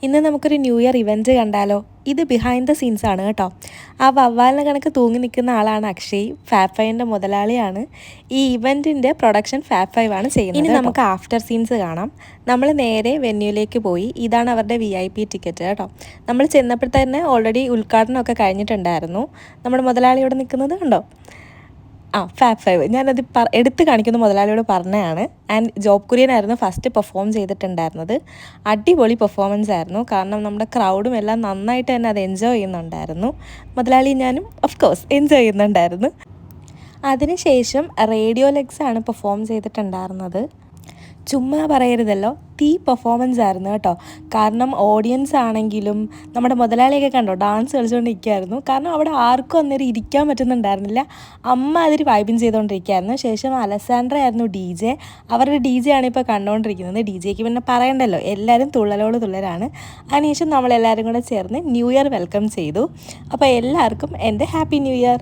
ഇന്ന് നമുക്കൊരു new year event കണ്ടാലോ? ഇത് ബിഹൈൻഡ് ദ സീൻസ് ആണ് കേട്ടോ. ആ വവ്വാലിനെ കണക്ക് തൂങ്ങി നിൽക്കുന്ന ആളാണ് അക്ഷയ്, ഫാബ് ഫൈവിൻ്റെ മുതലാളിയാണ്. ഈ ഇവൻറ്റിൻ്റെ പ്രൊഡക്ഷൻ ഫാബ് ഫൈവ് ആണ് ചെയ്യുന്നത്. ഇനി നമുക്ക് ആഫ്റ്റർ സീൻസ് കാണാം. നമ്മൾ നേരെ വെന്യൂലേക്ക് പോയി. ഇതാണ് അവരുടെ VIP ടിക്കറ്റ് കേട്ടോ. നമ്മൾ ചെന്നപ്പോൾ തന്നെ ഓൾറെഡി ഉദ്ഘാടനമൊക്കെ കഴിഞ്ഞിട്ടുണ്ടായിരുന്നു. നമ്മുടെ മുതലാളി ഇവിടെ നിൽക്കുന്നത് കണ്ടോ? ഫാബ് ഫൈവ് ഞാനത് എടുത്ത് കാണിക്കുന്ന മുതലാളിയോട് പറഞ്ഞതാണ്. ആൻഡ് ജോബ് കുര്യൻ ആയിരുന്നു ഫസ്റ്റ് പെർഫോം ചെയ്തിട്ടുണ്ടായിരുന്നത്. അടിപൊളി പെർഫോമൻസ് ആയിരുന്നു. കാരണം നമ്മുടെ ക്രൗഡും എല്ലാം നന്നായിട്ട് തന്നെ അത് എൻജോയ് ചെയ്യുന്നുണ്ടായിരുന്നു. മുതലാളി ഞാനും ഓഫ് കോഴ്സ് എൻജോയ് ചെയ്യുന്നുണ്ടായിരുന്നു. അതിനുശേഷം റേഡിയോ ലെഗ്സ് ആണ് പെർഫോം ചെയ്തിട്ടുണ്ടായിരുന്നത്. ചുമ്മാ പറയരുതല്ലോ, പെർഫോമൻസ് ആയിരുന്നു കേട്ടോ. കാരണം ഓഡിയൻസ് ആണെങ്കിലും നമ്മുടെ മുതലാളിയൊക്കെ കണ്ടോ ഡാൻസ് കളിച്ചുകൊണ്ടിരിക്കുകയായിരുന്നു. കാരണം അവിടെ ആർക്കും അന്നേരം ഇരിക്കാൻ പറ്റുന്നുണ്ടായിരുന്നില്ല. അമ്മ അതിൽ വൈബിൻ ചെയ്തുകൊണ്ടിരിക്കുകയായിരുന്നു. ശേഷം അലസാൻഡ്ര ആയിരുന്നു DJ. അവരുടെ DJ ആണ് ഇപ്പോൾ കണ്ടുകൊണ്ടിരിക്കുന്നത്. DJക്ക് പിന്നെ പറയണ്ടല്ലോ, എല്ലാവരും തുള്ളലോട് തുള്ളലാണ്. അതിനുശേഷം നമ്മളെല്ലാവരും കൂടെ ചേർന്ന് ന്യൂ ഇയർ വെൽക്കം ചെയ്തു. അപ്പോൾ എല്ലാവർക്കും എൻ്റെ ഹാപ്പി ന്യൂ ഇയർ.